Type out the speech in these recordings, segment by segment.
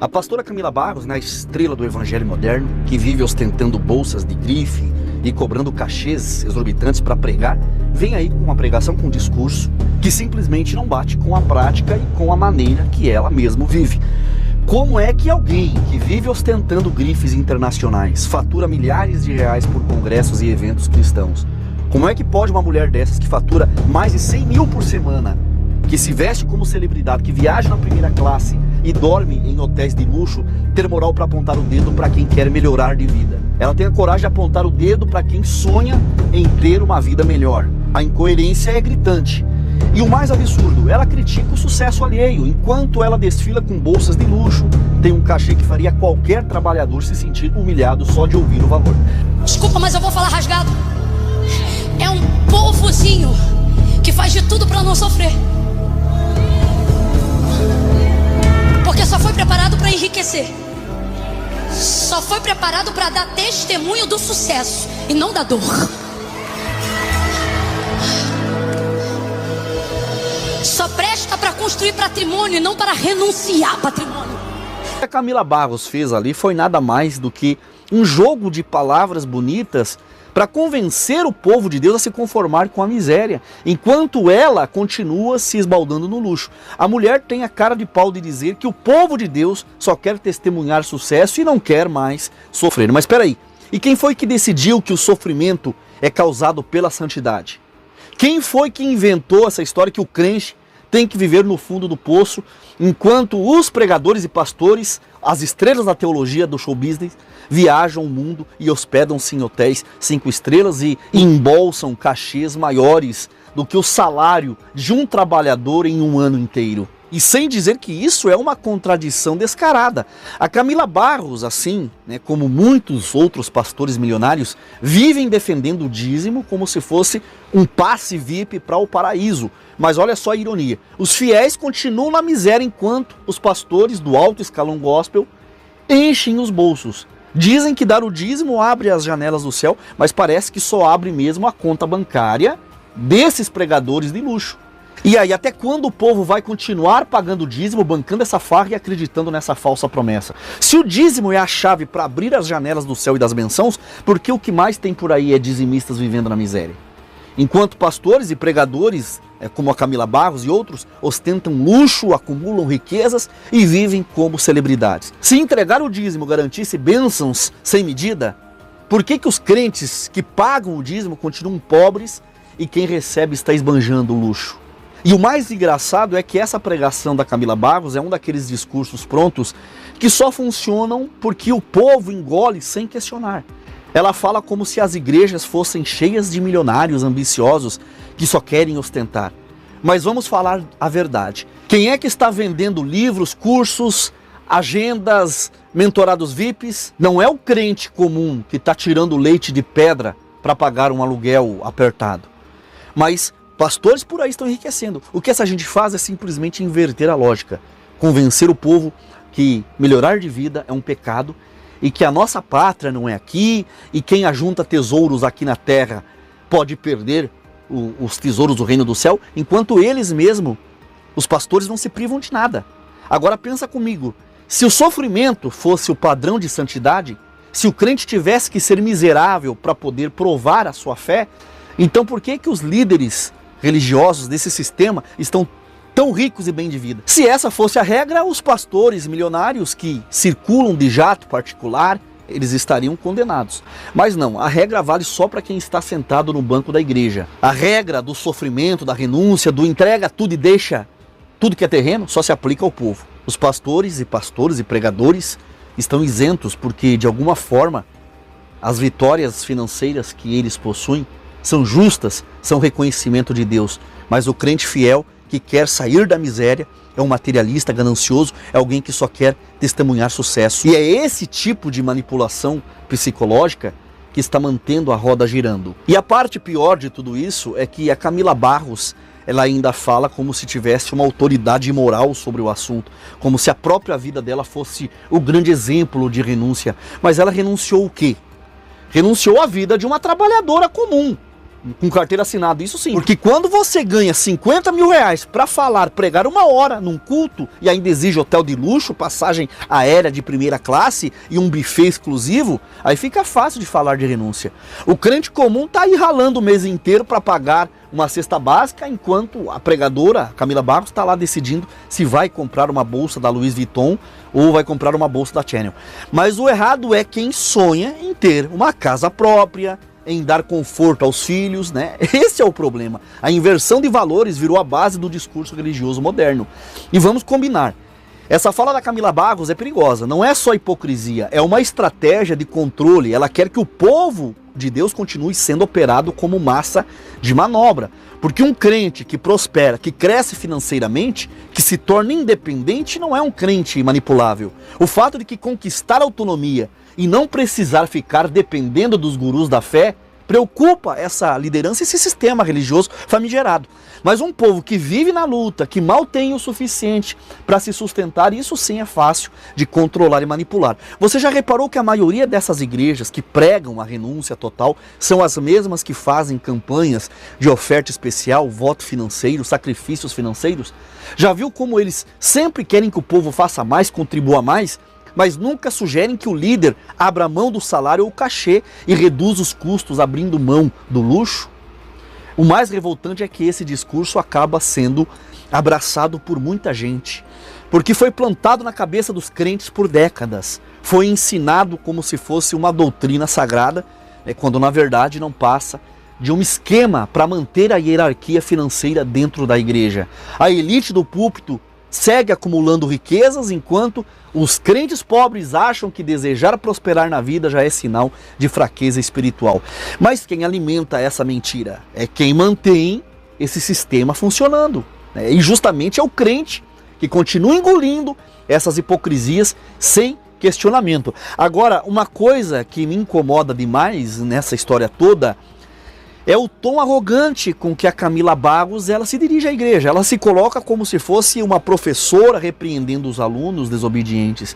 A pastora Camila Barros, na estrela do evangelho moderno, que vive ostentando bolsas de grife e cobrando cachês exorbitantes para pregar, vem aí com uma pregação, com um discurso que simplesmente não bate com a prática e com a maneira que ela mesma vive. Como é que alguém que vive ostentando grifes internacionais fatura milhares de reais por congressos e eventos cristãos? Como é que pode uma mulher dessas que fatura mais de 100 mil por semana, que se veste como celebridade, que viaja na primeira classe e dorme em hotéis de luxo, ter moral para apontar o dedo para quem quer melhorar de vida? Ela tem a coragem de apontar o dedo para quem sonha em ter uma vida melhor. A incoerência é gritante. E o mais absurdo, ela critica o sucesso alheio, enquanto ela desfila com bolsas de luxo, tem um cachê que faria qualquer trabalhador se sentir humilhado só de ouvir o valor. Desculpa, mas eu vou falar rasgado. É um povozinho que faz de tudo para não sofrer, porque só foi preparado para enriquecer, só foi preparado para dar testemunho do sucesso e não da dor. Só presta para construir patrimônio e não para renunciar patrimônio. O que a Camila Barros fez ali foi nada mais do que um jogo de palavras bonitas para convencer o povo de Deus a se conformar com a miséria, enquanto ela continua se esbaldando no luxo. A mulher tem a cara de pau de dizer que o povo de Deus só quer testemunhar sucesso e não quer mais sofrer. Mas espera aí, e quem foi que decidiu que o sofrimento é causado pela santidade? Quem foi que inventou essa história que o crente tem que viver no fundo do poço, enquanto os pregadores e pastores, as estrelas da teologia do show business, viajam o mundo e hospedam-se em hotéis 5 estrelas e embolsam cachês maiores do que o salário de um trabalhador em um ano inteiro? E sem dizer que isso é uma contradição descarada. A Camila Barros, assim, como muitos outros pastores milionários, vivem defendendo o dízimo como se fosse um passe VIP para o paraíso. Mas olha só a ironia. Os fiéis continuam na miséria enquanto os pastores do alto escalão gospel enchem os bolsos. Dizem que dar o dízimo abre as janelas do céu, mas parece que só abre mesmo a conta bancária desses pregadores de luxo. E aí, até quando o povo vai continuar pagando o dízimo, bancando essa farra e acreditando nessa falsa promessa? Se o dízimo é a chave para abrir as janelas do céu e das bênçãos, porque o que mais tem por aí é dizimistas vivendo na miséria? Enquanto pastores e pregadores, como a Camila Barros e outros, ostentam luxo, acumulam riquezas e vivem como celebridades. Se entregar o dízimo garantisse bênçãos sem medida, por que os crentes que pagam o dízimo continuam pobres e quem recebe está esbanjando o luxo? E o mais engraçado é que essa pregação da Camila Barros é um daqueles discursos prontos que só funcionam porque o povo engole sem questionar. Ela fala como se as igrejas fossem cheias de milionários ambiciosos que só querem ostentar. Mas vamos falar a verdade. Quem é que está vendendo livros, cursos, agendas, mentorados VIPs? Não é o crente comum que está tirando leite de pedra para pagar um aluguel apertado. Mas pastores por aí estão enriquecendo. O que essa gente faz é simplesmente inverter a lógica. Convencer o povo que melhorar de vida é um pecado e que a nossa pátria não é aqui e quem ajunta tesouros aqui na terra pode perder os tesouros do reino do céu, enquanto eles mesmos, os pastores, não se privam de nada. Agora pensa comigo, se o sofrimento fosse o padrão de santidade, se o crente tivesse que ser miserável para poder provar a sua fé, então por que os líderes religiosos desse sistema estão tão ricos e bem de vida? Se essa fosse a regra, os pastores milionários que circulam de jato particular, eles estariam condenados. Mas não, a regra vale só para quem está sentado no banco da igreja. A regra do sofrimento, da renúncia, do entrega tudo e deixa tudo que é terreno, só se aplica ao povo. Os pastores e pregadores estão isentos porque, de alguma forma, as vitórias financeiras que eles possuem são justas, são reconhecimento de Deus. Mas o crente fiel que quer sair da miséria é um materialista ganancioso, é alguém que só quer testemunhar sucesso. E é esse tipo de manipulação psicológica que está mantendo a roda girando. E a parte pior de tudo isso é que a Camila Barros, ela ainda fala como se tivesse uma autoridade moral sobre o assunto, como se a própria vida dela fosse o grande exemplo de renúncia. Mas ela renunciou o quê? Renunciou à vida de uma trabalhadora comum. Com carteira assinada, isso sim. Porque quando você ganha 50 mil reais para falar, pregar 1 hora num culto e ainda exige hotel de luxo, passagem aérea de primeira classe e um buffet exclusivo, aí fica fácil de falar de renúncia. O crente comum tá aí ralando o mês inteiro para pagar uma cesta básica, enquanto a pregadora, Camila Barros, está lá decidindo se vai comprar uma bolsa da Louis Vuitton ou vai comprar uma bolsa da Chanel. Mas o errado é quem sonha em ter uma casa própria, em dar conforto aos filhos, né? Esse é o problema. A inversão de valores virou a base do discurso religioso moderno. E vamos combinar. Essa fala da Camila Barros é perigosa. Não é só hipocrisia, é uma estratégia de controle. Ela quer que o povo de Deus continue sendo operado como massa de manobra. Porque um crente que prospera, que cresce financeiramente, que se torna independente, não é um crente manipulável. O fato de que conquistar autonomia e não precisar ficar dependendo dos gurus da fé preocupa essa liderança, esse sistema religioso famigerado. Mas um povo que vive na luta, que mal tem o suficiente para se sustentar, isso sim é fácil de controlar e manipular. Você já reparou que a maioria dessas igrejas que pregam a renúncia total são as mesmas que fazem campanhas de oferta especial, voto financeiro, sacrifícios financeiros? Já viu como eles sempre querem que o povo faça mais, contribua mais? Mas nunca sugerem que o líder abra mão do salário ou cachê e reduza os custos abrindo mão do luxo? O mais revoltante é que esse discurso acaba sendo abraçado por muita gente, porque foi plantado na cabeça dos crentes por décadas, foi ensinado como se fosse uma doutrina sagrada, quando na verdade não passa de um esquema para manter a hierarquia financeira dentro da igreja. A elite do púlpito segue acumulando riquezas, enquanto os crentes pobres acham que desejar prosperar na vida já é sinal de fraqueza espiritual. Mas quem alimenta essa mentira é quem mantém esse sistema funcionando. E justamente é o crente que continua engolindo essas hipocrisias sem questionamento. Agora, uma coisa que me incomoda demais nessa história toda é o tom arrogante com que a Camila Barros ela se dirige à igreja. Ela se coloca como se fosse uma professora repreendendo os alunos desobedientes,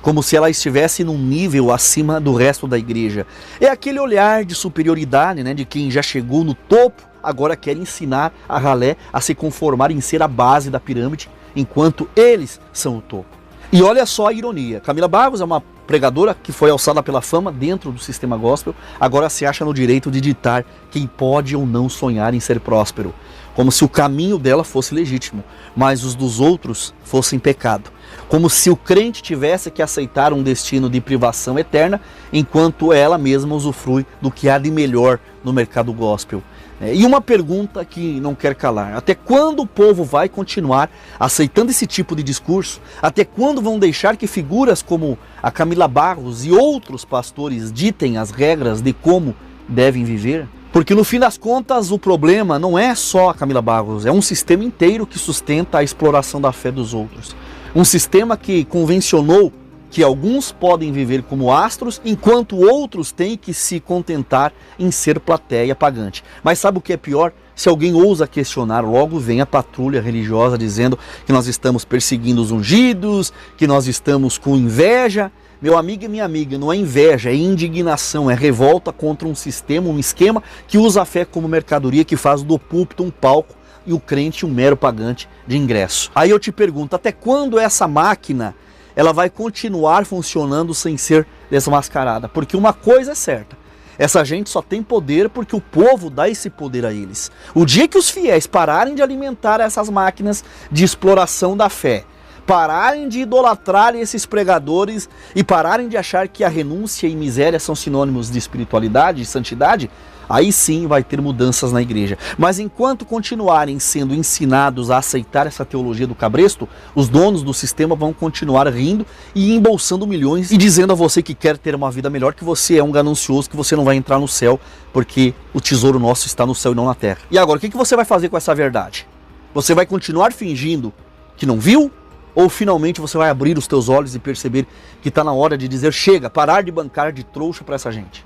como se ela estivesse num nível acima do resto da igreja. É aquele olhar de superioridade, né, de quem já chegou no topo, agora quer ensinar a ralé a se conformar em ser a base da pirâmide, enquanto eles são o topo. E olha só a ironia, Camila Barros é uma pregadora que foi alçada pela fama dentro do sistema gospel, agora se acha no direito de ditar quem pode ou não sonhar em ser próspero, como se o caminho dela fosse legítimo, mas os dos outros fossem pecado, como se o crente tivesse que aceitar um destino de privação eterna, enquanto ela mesma usufrui do que há de melhor no mercado gospel. E uma pergunta que não quer calar: até quando o povo vai continuar aceitando esse tipo de discurso? Até quando vão deixar que figuras como a Camila Barros e outros pastores ditem as regras de como devem viver? Porque no fim das contas o problema não é só a Camila Barros, é um sistema inteiro que sustenta a exploração da fé dos outros. Um sistema que convencionou que alguns podem viver como astros, enquanto outros têm que se contentar em ser plateia pagante. Mas sabe o que é pior? Se alguém ousa questionar, logo vem a patrulha religiosa dizendo que nós estamos perseguindo os ungidos, que nós estamos com inveja. Meu amigo e minha amiga, não é inveja, é indignação, é revolta contra um sistema, um esquema que usa a fé como mercadoria, que faz do púlpito um palco e o crente um mero pagante de ingresso. Aí eu te pergunto, até quando essa máquina ela vai continuar funcionando sem ser desmascarada? Porque uma coisa é certa, essa gente só tem poder porque o povo dá esse poder a eles. O dia que os fiéis pararem de alimentar essas máquinas de exploração da fé, pararem de idolatrar esses pregadores e pararem de achar que a renúncia e miséria são sinônimos de espiritualidade e santidade, aí sim vai ter mudanças na igreja. Mas enquanto continuarem sendo ensinados a aceitar essa teologia do cabresto, os donos do sistema vão continuar rindo e embolsando milhões e dizendo a você que quer ter uma vida melhor que você é um ganancioso, que você não vai entrar no céu, porque o tesouro nosso está no céu e não na terra. E agora, o que você vai fazer com essa verdade? Você vai continuar fingindo que não viu? Ou finalmente você vai abrir os teus olhos e perceber que está na hora de dizer chega, parar de bancar de trouxa para essa gente?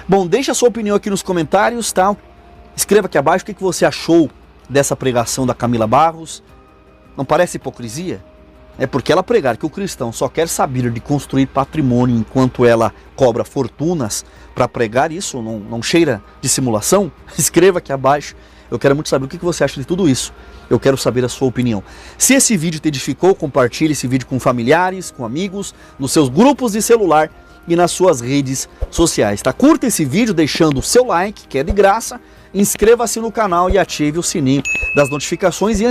Bom, deixa a sua opinião aqui nos comentários, tá? Escreva aqui abaixo o que você achou dessa pregação da Camila Barros. Não parece hipocrisia? É porque ela pregar que o cristão só quer saber de construir patrimônio enquanto ela cobra fortunas para pregar isso, não cheira de simulação? Escreva aqui abaixo. Eu quero muito saber o que você acha de tudo isso. Eu quero saber a sua opinião. Se esse vídeo te edificou, compartilhe esse vídeo com familiares, com amigos, nos seus grupos de celular e nas suas redes sociais, tá? Curta esse vídeo deixando o seu like, que é de graça, inscreva-se no canal e ative o sininho das notificações. E